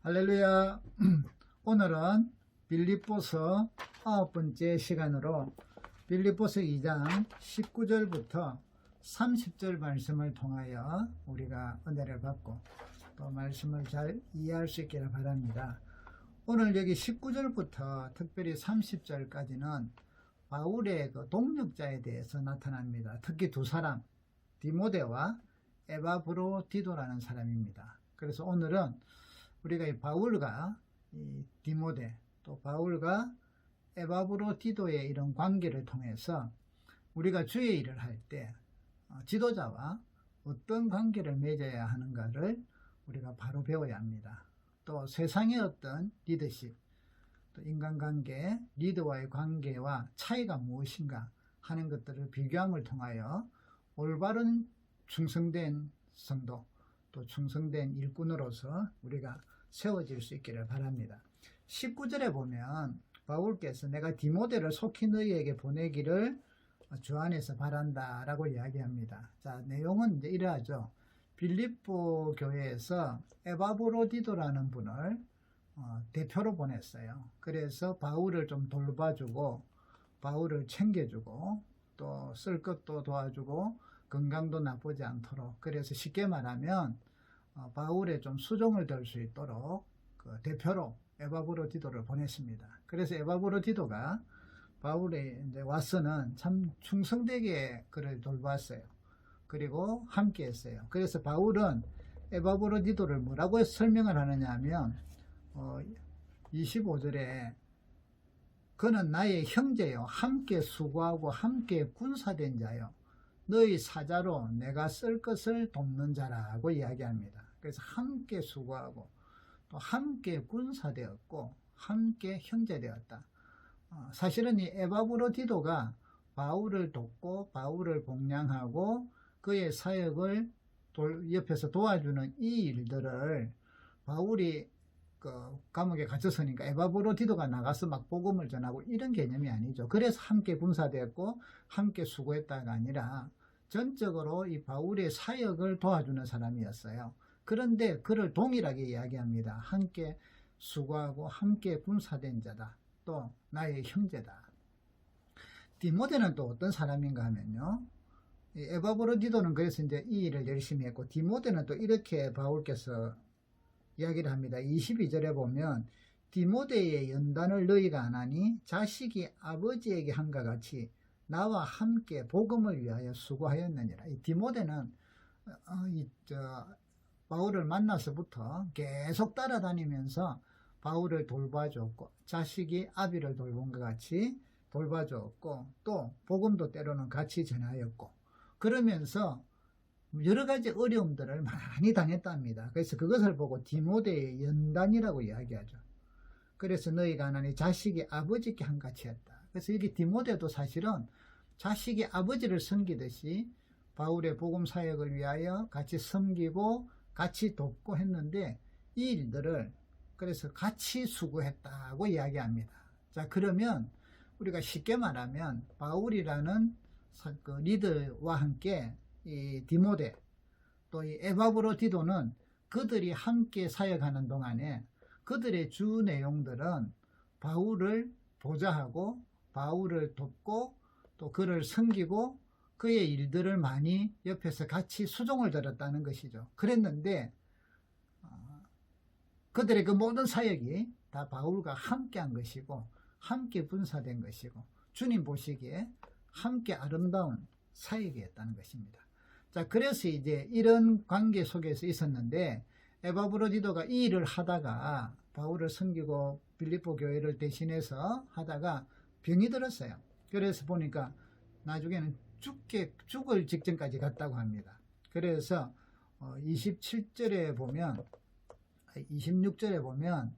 할렐루야. 오늘은 빌립보서 9번째 시간으로 빌립보서 2장 19절부터 30절 말씀을 통하여 우리가 은혜를 받고 또 말씀을 잘 이해할 수 있기를 바랍니다. 오늘 여기 19절부터 특별히 30절까지는 바울의 그 동력자에 대해서 나타납니다. 특히 두 사람, 디모데와 에바브로디도라는 사람입니다. 그래서 오늘은 우리가 이 바울과 이 디모데, 또 바울과 에바브로디도의 이런 관계를 통해서 우리가 주의 일을 할 때 지도자와 어떤 관계를 맺어야 하는가를 우리가 바로 배워야 합니다. 또 세상의 어떤 리더십, 또 인간관계, 리더와의 관계와 차이가 무엇인가 하는 것들을 비교함을 통하여 올바른 충성된 성도, 또 충성된 일꾼으로서 우리가 세워질 수 있기를 바랍니다. 19절에 보면 바울께서 내가 디모데를 속히 너희에게 보내기를 주 안에서 바란다 라고 이야기합니다. 자, 내용은 이제 이러하죠. 빌립보 교회에서 에바브로디도라는 분을 대표로 보냈어요. 그래서 바울을 좀 돌봐주고 바울을 챙겨주고 또 쓸 것도 도와주고 건강도 나쁘지 않도록, 그래서 쉽게 말하면 바울의 좀 수종을 들 수 있도록 그 대표로 에바브로디도를 보냈습니다. 그래서 에바브로디도가 바울에 이제 와서는 참 충성되게 그를 돌봤어요. 그리고 함께 했어요. 그래서 바울은 에바브로디도를 뭐라고 설명을 하느냐 하면 25절에 그는 나의 형제요, 함께 수고하고 함께 군사된 자요, 너희 사자로 내가 쓸 것을 돕는 자라고 이야기합니다. 그래서 함께 수고하고 또 함께 군사되었고 함께 형제되었다. 사실은 이 에바브로디도가 바울을 돕고 바울을 복량하고 그의 사역을 옆에서 도와주는 이 일들을 바울이 그 감옥에 갇혔으니까 에바브로디도가 나가서 막 복음을 전하고 이런 개념이 아니죠. 그래서 함께 군사되었고 함께 수고했다가 아니라 전적으로 이 바울의 사역을 도와주는 사람이었어요. 그런데 그를 동일하게 이야기합니다. 함께 수고하고 함께 군사된 자다. 또 나의 형제다. 디모데는 또 어떤 사람인가 하면요, 에바브로디도는 그래서 이제 이 일을 열심히 했고, 디모데는 또 이렇게 바울께서 이야기를 합니다. 22절에 보면 디모데의 연단을 너희가 안 하니 자식이 아버지에게 한과 같이 나와 함께 복음을 위하여 수고하였느니라. 이 디모데는 바울을 만나서부터 계속 따라다니면서 바울을 돌봐줬고 자식이 아비를 돌본 것 같이 돌봐줬고 또 복음도 때로는 같이 전하였고, 그러면서 여러 가지 어려움들을 많이 당했답니다. 그래서 그것을 보고 디모데의 연단이라고 이야기하죠. 그래서 너희가 하나니 자식이 아버지께 한같이 했다. 그래서 이게 디모데도 사실은 자식이 아버지를 섬기듯이 바울의 복음 사역을 위하여 같이 섬기고 같이 돕고 했는데 이 일들을 그래서 같이 수고했다고 이야기합니다. 자, 그러면 우리가 쉽게 말하면 바울이라는 그 리더와 함께 이 디모데 또 이 에바브로디도는 그들이 함께 사역하는 동안에 그들의 주 내용들은 바울을 보좌하고 바울을 돕고 또 그를 섬기고 그의 일들을 많이 옆에서 같이 수종을 들었다는 것이죠. 그랬는데 그들의 그 모든 사역이 다 바울과 함께 한 것이고 함께 분사된 것이고 주님 보시기에 함께 아름다운 사역이었다는 것입니다. 자, 그래서 이제 이런 관계 속에서 있었는데 에바브로디도가 이 일을 하다가 바울을 섬기고 빌립보 교회를 대신해서 하다가 병이 들었어요. 그래서 보니까 나중에는 죽을 직전까지 갔다고 합니다. 그래서 27절에 보면 26절에 보면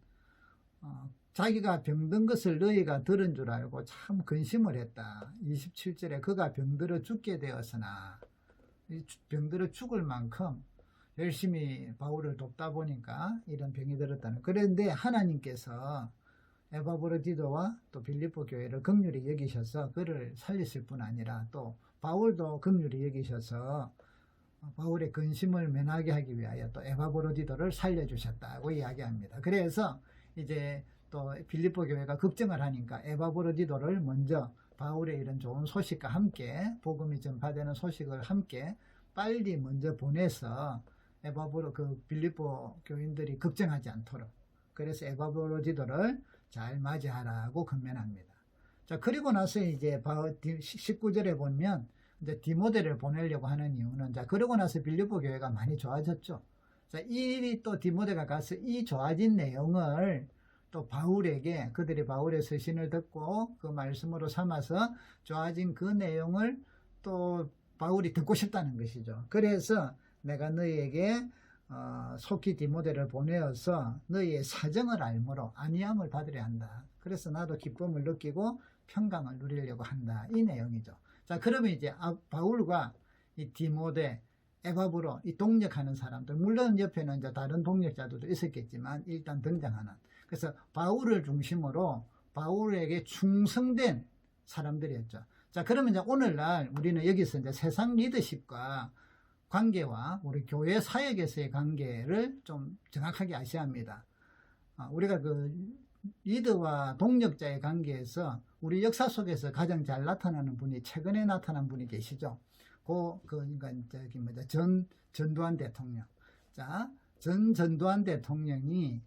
자기가 병든 것을 너희가 들은 줄 알고 참 근심을 했다. 27절에 그가 병들어 죽게 되었으나, 병들어 죽을 만큼 열심히 바울을 돕다 보니까 이런 병이 들었다는. 그런데 하나님께서 에바브로디도와 또 빌립보 교회를 긍휼히 여기셔서 그를 살리실 뿐 아니라 또 바울도 긍휼히 여기셔서 바울의 근심을 면하게 하기 위하여 또 에바브로디도를 살려주셨다고 이야기합니다. 그래서 이제 또 빌립보 교회가 걱정을 하니까 에바브로디도를 먼저 바울의 이런 좋은 소식과 함께 복음이 전파되는 소식을 함께 빨리 먼저 보내서 그 빌립보 교인들이 걱정하지 않도록, 그래서 에바브로디도를 잘 맞이하라고 권면합니다. 자, 그리고 나서 이제 19절에 보면 이제 디모데를 보내려고 하는 이유는, 자, 그러고 나서 빌립보 교회가 많이 좋아졌죠. 자, 또 디모데가 가서 이 좋아진 내용을 또 바울에게, 그들이 바울의 서신을 듣고 그 말씀으로 삼아서 좋아진 그 내용을 또 바울이 듣고 싶다는 것이죠. 그래서 내가 너희에게 속히 디모데를 보내어서 너희의 사정을 알므로 안위함을 받으려 한다. 그래서 나도 기쁨을 느끼고 평강을 누리려고 한다. 이 내용이죠. 자, 그러면 이제 바울과 이 디모데, 에바브로, 이 동력하는 사람들, 물론 옆에는 이제 다른 동력자들도 있었겠지만 일단 등장하는, 그래서 바울을 중심으로 바울에게 충성된 사람들이었죠. 자, 그러면 이제 오늘날 우리는 여기서 이제 세상 리더십과 관계와 우리 교회 사역에서의 관계를 좀 정확하게 아셔야 합니다. 우리가 그 리더와 동력자의 관계에서 우리 역사 속에서 가장 잘 나타나는 분이, 최근에 나타난 분이 계시죠. 그러니까 전두환 대통령. 자, 전두환 대통령이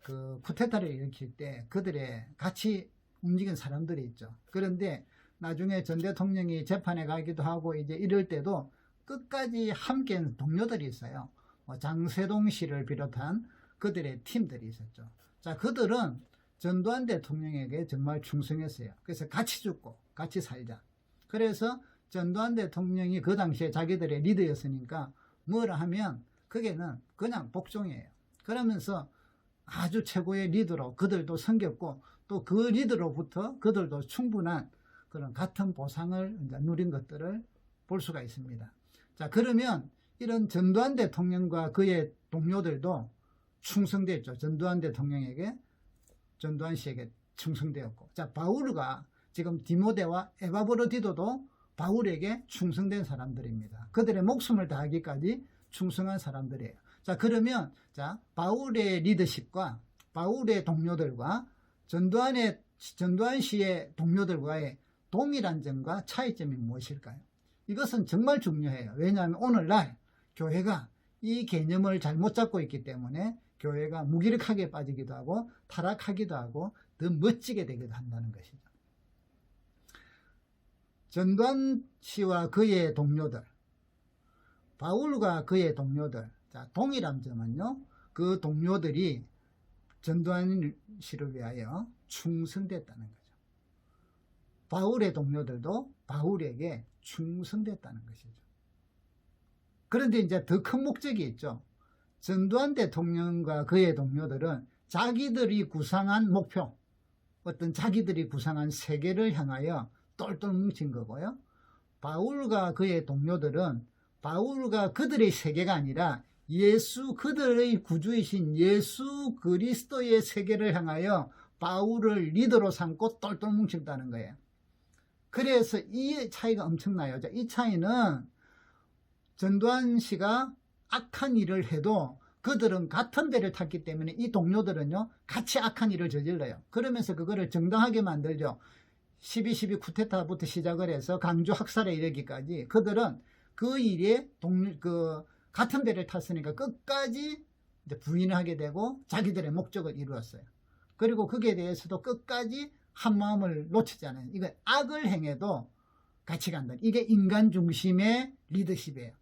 그 쿠데타를 일으킬 때 그들의 같이 움직인 사람들이 있죠. 그런데 나중에 전 대통령이 재판에 가기도 하고 이제 이럴 때도 끝까지 함께 동료들이 있어요. 장세동 씨를 비롯한 그들의 팀들이 있었죠. 자, 그들은 전두환 대통령에게 정말 충성했어요. 그래서 같이 죽고 같이 살자. 그래서 전두환 대통령이 그 당시에 자기들의 리더였으니까 뭐라 하면 그게는 그냥 복종이에요. 그러면서 아주 최고의 리더로 그들도 섬겼고 또 그 리더로부터 그들도 충분한 그런 같은 보상을 이제 누린 것들을 볼 수가 있습니다. 자, 그러면 이런 전두환 대통령과 그의 동료들도 충성되었죠. 전두환 대통령에게, 전두환 씨에게 충성되었고, 자, 바울과 지금 디모데와 에바브로디도도 바울에게 충성된 사람들입니다. 그들의 목숨을 다하기까지 충성한 사람들이에요. 자, 그러면 자, 바울의 리더십과 바울의 동료들과 전두환 씨의 동료들과의 동일한 점과 차이점이 무엇일까요? 이것은 정말 중요해요. 왜냐하면 오늘날 교회가 이 개념을 잘못 잡고 있기 때문에 교회가 무기력하게 빠지기도 하고 타락하기도 하고 더 멋지게 되기도 한다는 것이죠. 전두환 씨와 그의 동료들, 바울과 그의 동료들, 자, 동일한 점은요, 그 동료들이 전두환 씨를 위하여 충성됐다는 거죠. 바울의 동료들도 바울에게 충성됐다는 것이죠. 그런데 이제 더 큰 목적이 있죠. 전두환 대통령과 그의 동료들은 자기들이 구상한 목표, 어떤 자기들이 구상한 세계를 향하여 똘똘 뭉친 거고요. 바울과 그의 동료들은 바울과 그들의 세계가 아니라 그들의 구주이신 예수 그리스도의 세계를 향하여 바울을 리더로 삼고 똘똘 뭉쳤다는 거예요. 그래서 이 차이가 엄청나요. 이 차이는 전두환 씨가 악한 일을 해도 그들은 같은 배를 탔기 때문에 이 동료들은요, 같이 악한 일을 저질러요. 그러면서 그거를 정당하게 만들죠. 12.12 쿠데타부터 시작을 해서 강주 학살에 이르기까지 그들은 그 일에 같은 배를 탔으니까 끝까지 이제 부인을 하게 되고 자기들의 목적을 이루었어요. 그리고 거기에 대해서도 끝까지 한 마음을 놓치지 않아요. 이거 악을 행해도 같이 간다. 이게 인간 중심의 리더십이에요.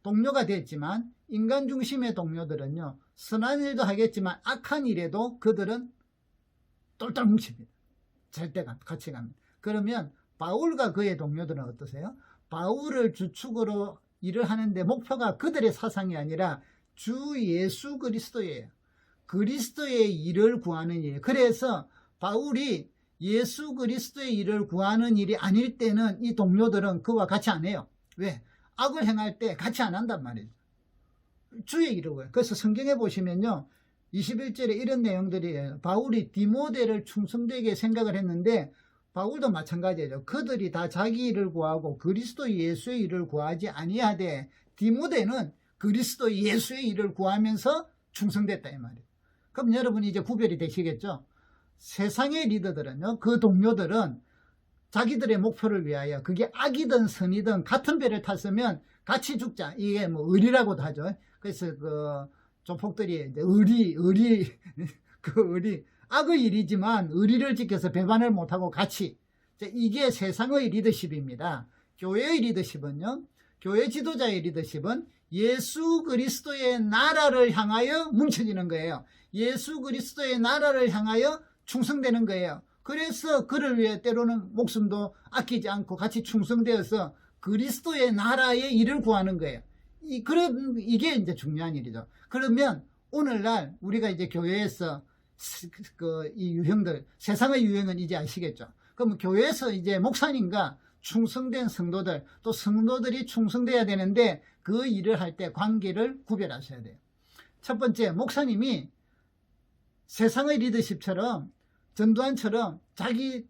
동료가 됐지만 인간 중심의 동료들은요, 선한 일도 하겠지만 악한 일에도 그들은 똘똘 뭉칩니다. 절대 같이 갑니다. 그러면 바울과 그의 동료들은 어떠세요? 바울을 주축으로 일을 하는데 목표가 그들의 사상이 아니라 주 예수 그리스도예요. 그리스도의 일을 구하는 일. 그래서 바울이 예수 그리스도의 일을 구하는 일이 아닐 때는 이 동료들은 그와 같이 안 해요. 왜? 악을 행할 때 같이 안 한단 말이죠. 주의 일을 구해요. 그래서 성경에 보시면요, 21절에 이런 내용들이에요. 바울이 디모데를 충성되게 생각을 했는데 바울도 마찬가지죠. 그들이 다 자기 일을 구하고 그리스도 예수의 일을 구하지 아니하되 디모데는 그리스도 예수의 일을 구하면서 충성됐다 이 말이에요. 그럼 여러분이 이제 구별이 되시겠죠? 세상의 리더들은요, 그 동료들은 자기들의 목표를 위하여 그게 악이든 선이든 같은 배를 탔으면 같이 죽자. 이게 뭐 의리라고도 하죠. 그래서 그 조폭들이 이제 악의 일이지만 의리를 지켜서 배반을 못하고 같이. 이게 세상의 리더십입니다. 교회의 리더십은요, 교회 지도자의 리더십은 예수 그리스도의 나라를 향하여 뭉쳐지는 거예요. 예수 그리스도의 나라를 향하여 충성되는 거예요. 그래서 그를 위해 때로는 목숨도 아끼지 않고 같이 충성되어서 그리스도의 나라의 일을 구하는 거예요. 이게 이제 중요한 일이죠. 그러면 오늘날 우리가 이제 교회에서 이 유형들, 세상의 유형은 이제 아시겠죠? 그럼 교회에서 이제 목사님과 충성된 성도들, 또 성도들이 충성돼야 되는데 그 일을 할 때 관계를 구별하셔야 돼요. 첫 번째, 목사님이 세상의 리더십처럼 전두환처럼 자기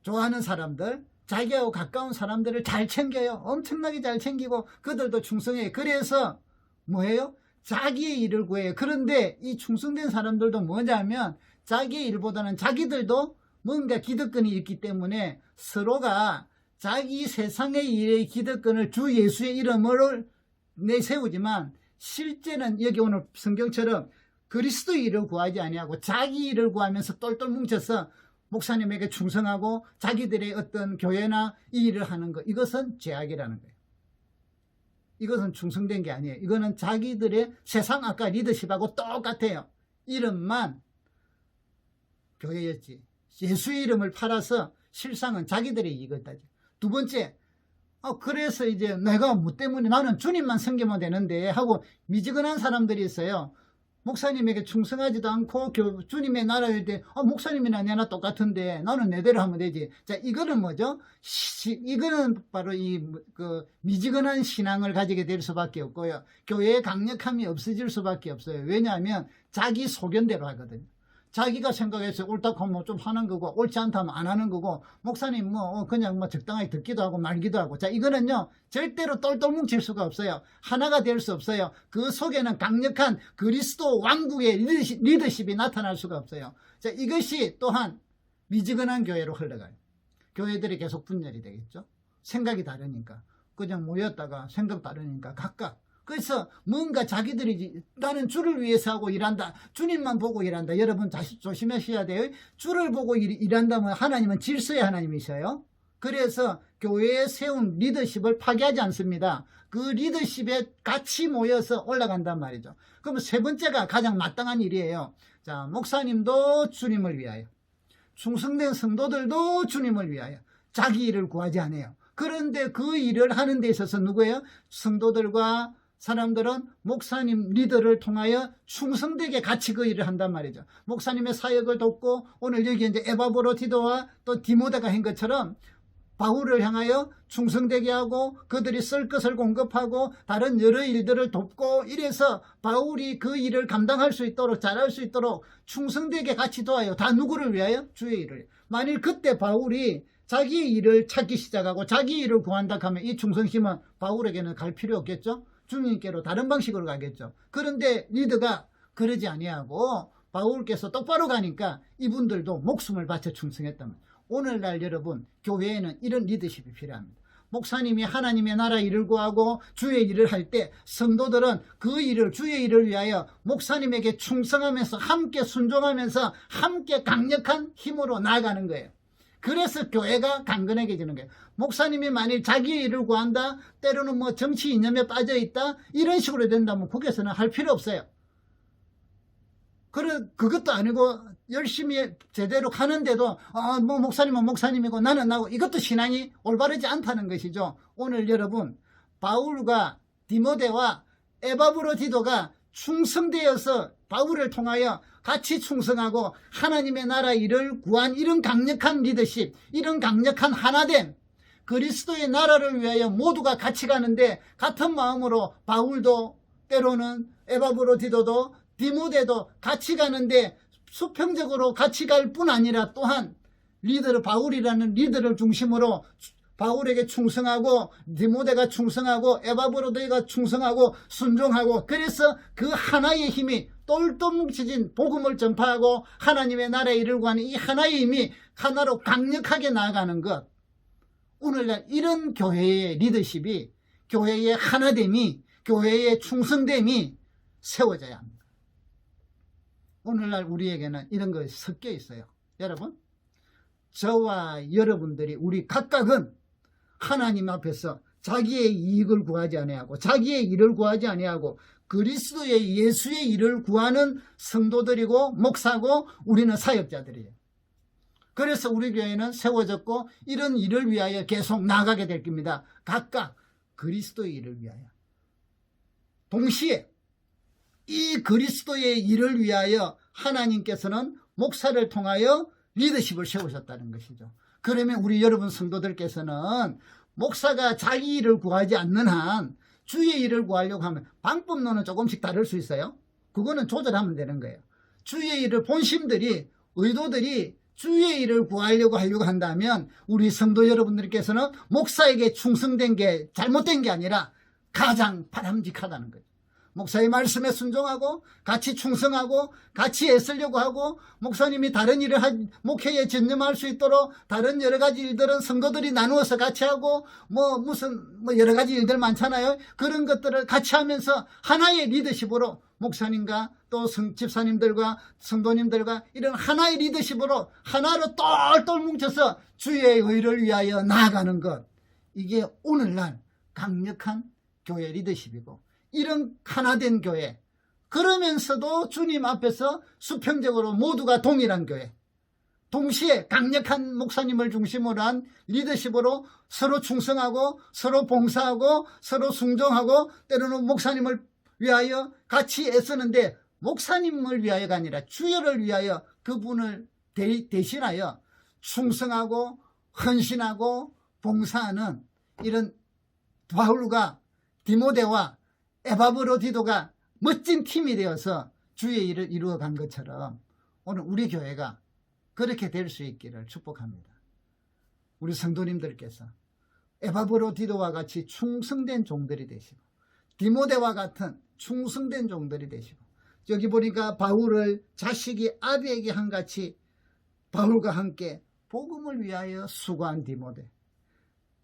좋아하는 사람들, 자기하고 가까운 사람들을 잘 챙겨요. 엄청나게 잘 챙기고 그들도 충성해요. 그래서 뭐예요? 자기의 일을 구해요. 그런데 이 충성된 사람들도 뭐냐면 자기의 일보다는 자기들도 뭔가 기득권이 있기 때문에 서로가 자기 세상의 일의 기득권을 주 예수의 이름으로 내세우지만 실제는 여기 오늘 성경처럼 그리스도의 일을 구하지 아니하고 자기 일을 구하면서 똘똘 뭉쳐서 목사님에게 충성하고 자기들의 어떤 교회나 이 일을 하는 것, 이것은 죄악이라는 거예요. 이것은 충성된 게 아니에요. 이거는 자기들의 세상 아까 리더십하고 똑같아요. 이름만 교회였지. 예수의 이름을 팔아서 실상은 자기들의 이익이었다지. 두 번째, 그래서 이제 내가 뭐 때문에 나는 주님만 섬기면 되는데 하고 미지근한 사람들이 있어요. 목사님에게 충성하지도 않고 주님의 나라일 때 목사님이나 내나 똑같은데 나는 내대로 하면 되지. 자, 이거는 뭐죠? 이거는 바로 미지근한 신앙을 가지게 될 수밖에 없고요. 교회의 강력함이 없어질 수밖에 없어요. 왜냐하면 자기 소견대로 하거든요. 자기가 생각해서 옳다고 하면 좀 하는 거고 옳지 않다면 안 하는 거고 목사님 그냥 적당하게 듣기도 하고 말기도 하고. 자, 이거는요 절대로 똘똘 뭉칠 수가 없어요. 하나가 될 수 없어요. 그 속에는 강력한 그리스도 왕국의 리더십이 나타날 수가 없어요. 자, 이것이 또한 미지근한 교회로 흘러가요. 교회들이 계속 분열이 되겠죠. 생각이 다르니까. 그냥 모였다가 생각 다르니까 각각. 그래서 뭔가 자기들이 나는 주를 위해서 하고 일한다. 주님만 보고 일한다. 여러분 조심하셔야 돼요. 주를 보고 일한다면 하나님은 질서의 하나님이셔요. 그래서 교회에 세운 리더십을 파괴하지 않습니다. 그 리더십에 같이 모여서 올라간단 말이죠. 그럼 세 번째가 가장 마땅한 일이에요. 자, 목사님도 주님을 위하여, 충성된 성도들도 주님을 위하여 자기 일을 구하지 않아요. 그런데 그 일을 하는 데 있어서 누구예요? 성도들과 사람들은 목사님 리더를 통하여 충성되게 같이 그 일을 한단 말이죠. 목사님의 사역을 돕고 오늘 여기 이제 에바브로디도와 또 디모데가 한 것처럼 바울을 향하여 충성되게 하고 그들이 쓸 것을 공급하고 다른 여러 일들을 돕고 이래서 바울이 그 일을 감당할 수 있도록 잘할 수 있도록 충성되게 같이 도와요. 다 누구를 위하여? 주의 일을. 만일 그때 바울이 자기의 일을 찾기 시작하고 자기 일을 구한다 하면 이 충성심은 바울에게는 갈 필요 없겠죠. 주님께로 다른 방식으로 가겠죠. 그런데 리더가 그러지 아니하고 바울께서 똑바로 가니까 이분들도 목숨을 바쳐 충성했단 말이에요. 오늘날 여러분 교회에는 이런 리더십이 필요합니다. 목사님이 하나님의 나라 일을 구하고 주의 일을 할 때 성도들은 그 일을 주의 일을 위하여 목사님에게 충성하면서 함께 순종하면서 함께 강력한 힘으로 나아가는 거예요. 그래서 교회가 강건해지는 거예요. 목사님이 만일 자기의 일을 구한다, 때로는 정치 이념에 빠져있다, 이런 식으로 된다면 거기서는 할 필요 없어요. 그것도 아니고 열심히 제대로 가는데도 목사님은 목사님이고 나는 나고, 이것도 신앙이 올바르지 않다는 것이죠. 오늘 여러분 바울과 디모데와 에바브로디도가 충성되어서 바울을 통하여 같이 충성하고 하나님의 나라 일을 구한 이런 강력한 리더십, 이런 강력한 하나됨, 그리스도의 나라를 위하여 모두가 같이 가는데 같은 마음으로 바울도 때로는 에바브로디도도 디모데도 같이 가는데 수평적으로 같이 갈 뿐 아니라 또한 리더를, 바울이라는 리더를 중심으로 바울에게 충성하고, 디모데가 충성하고, 에바브로데가 충성하고 순종하고, 그래서 그 하나의 힘이 똘똘 뭉쳐진 복음을 전파하고 하나님의 나라에 이르려고 하는 이 하나의 힘이 하나로 강력하게 나아가는 것. 오늘날 이런 교회의 리더십이, 교회의 하나됨이, 교회의 충성됨이 세워져야 합니다. 오늘날 우리에게는 이런 것이 섞여 있어요. 여러분, 저와 여러분들이, 우리 각각은 하나님 앞에서 자기의 이익을 구하지 아니하고, 자기의 일을 구하지 아니하고, 그리스도의 예수의 일을 구하는 성도들이고 목사고, 우리는 사역자들이에요. 그래서 우리 교회는 세워졌고 이런 일을 위하여 계속 나가게 될 겁니다. 각각 그리스도의 일을 위하여. 동시에 이 그리스도의 일을 위하여 하나님께서는 목사를 통하여 리더십을 세우셨다는 것이죠. 그러면 우리 여러분 성도들께서는 목사가 자기 일을 구하지 않는 한 주의 일을 구하려고 하면 방법론은 조금씩 다를 수 있어요. 그거는 조절하면 되는 거예요. 주의 일을, 본심들이, 의도들이 주의 일을 구하려고 한다면 우리 성도 여러분들께서는 목사에게 충성된 게 잘못된 게 아니라 가장 바람직하다는 거예요. 목사의 말씀에 순종하고 같이 충성하고 같이 애쓰려고 하고, 목사님이 다른 일을 목회에 전념할 수 있도록 다른 여러 가지 일들은 성도들이 나누어서 같이 하고, 무슨 여러 가지 일들 많잖아요. 그런 것들을 같이 하면서 하나의 리더십으로 목사님과 또 집사님들과 성도님들과 이런 하나의 리더십으로 하나로 똘똘 뭉쳐서 주의 의를 위하여 나아가는 것, 이게 오늘날 강력한 교회 리더십이고, 이런 하나된 교회, 그러면서도 주님 앞에서 수평적으로 모두가 동일한 교회, 동시에 강력한 목사님을 중심으로 한 리더십으로 서로 충성하고 서로 봉사하고 서로 순종하고, 때로는 목사님을 위하여 같이 애쓰는데 목사님을 위하여가 아니라 주여를 위하여 그분을 대신하여 충성하고 헌신하고 봉사하는 이런 바울과 디모데와 에바브로디도가 멋진 팀이 되어서 주의 일을 이루어간 것처럼 오늘 우리 교회가 그렇게 될 수 있기를 축복합니다. 우리 성도님들께서 에바브로디도와 같이 충성된 종들이 되시고, 디모데와 같은 충성된 종들이 되시고, 여기 보니까 바울을 자식이 아비에게 한같이 바울과 함께 복음을 위하여 수고한 디모데,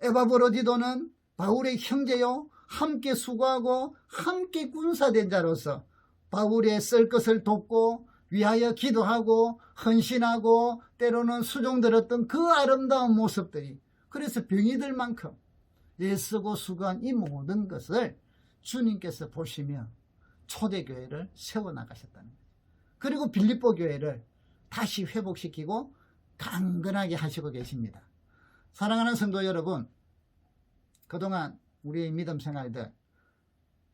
에바브로디도는 바울의 형제요 함께 수고하고 함께 군사된 자로서 바울의 쓸 것을 돕고 위하여 기도하고 헌신하고 때로는 수종들었던 그 아름다운 모습들이, 그래서 병이 들 만큼 애쓰고 수고한 이 모든 것을 주님께서 보시며 초대교회를 세워나가셨다는 거예요. 그리고 빌립보 교회를 다시 회복시키고 강건하게 하시고 계십니다. 사랑하는 성도 여러분, 그동안 우리의 믿음 생활들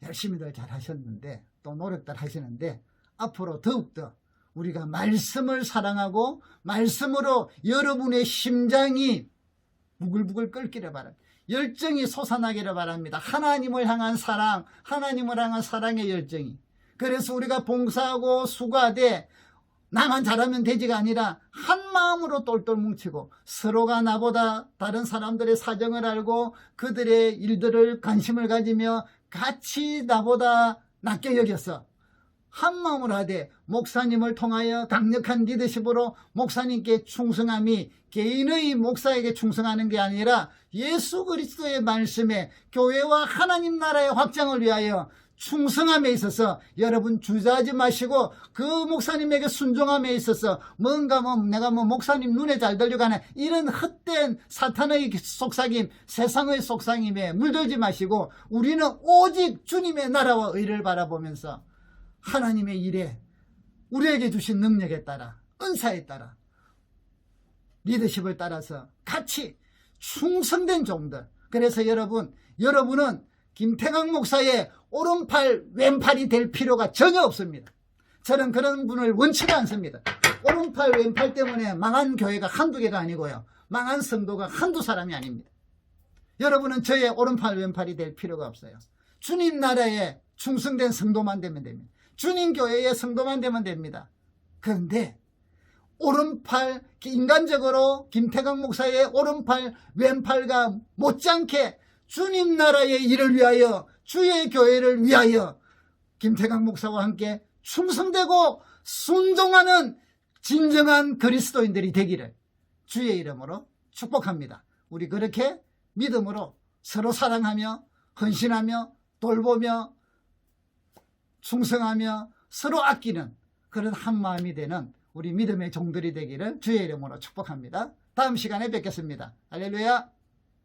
열심히들 잘 하셨는데, 또 노력들 하시는데, 앞으로 더욱더 우리가 말씀을 사랑하고 말씀으로 여러분의 심장이 부글부글 끓기를 바랍니다. 열정이 솟아나기를 바랍니다. 하나님을 향한 사랑, 하나님을 향한 사랑의 열정이. 그래서 우리가 봉사하고 수고하되 나만 잘하면 되지가 아니라 한 마음으로 똘똘 뭉치고, 서로가 나보다 다른 사람들의 사정을 알고 그들의 일들을 관심을 가지며 같이 나보다 낫게 여겨서 한 마음으로 하되, 목사님을 통하여 강력한 리더십으로 목사님께 충성함이 개인의 목사에게 충성하는 게 아니라 예수 그리스도의 말씀에 교회와 하나님 나라의 확장을 위하여 충성함에 있어서 여러분 주저하지 마시고, 그 목사님에게 순종함에 있어서 뭔가 내가 목사님 눈에 잘 들려가는 이런 헛된 사탄의 속삭임, 세상의 속삭임에 물들지 마시고, 우리는 오직 주님의 나라와 의를 바라보면서 하나님의 일에 우리에게 주신 능력에 따라, 은사에 따라, 리더십을 따라서 같이 충성된 종들. 그래서 여러분은 김태강 목사의 오른팔 왼팔이 될 필요가 전혀 없습니다. 저는 그런 분을 원치가 않습니다. 오른팔 왼팔 때문에 망한 교회가 한두 개가 아니고요, 망한 성도가 한두 사람이 아닙니다. 여러분은 저의 오른팔 왼팔이 될 필요가 없어요. 주님 나라에 충성된 성도만 되면 됩니다. 주님 교회의 성도만 되면 됩니다. 그런데 오른팔, 인간적으로 김태강 목사의 오른팔, 왼팔과 못지않게 주님 나라의 일을 위하여, 주의 교회를 위하여 김태강 목사와 함께 충성되고 순종하는 진정한 그리스도인들이 되기를 주의 이름으로 축복합니다. 우리 그렇게 믿음으로 서로 사랑하며 헌신하며 돌보며 충성하며 서로 아끼는 그런 한 마음이 되는 우리 믿음의 종들이 되기를 주의 이름으로 축복합니다. 다음 시간에 뵙겠습니다. 할렐루야.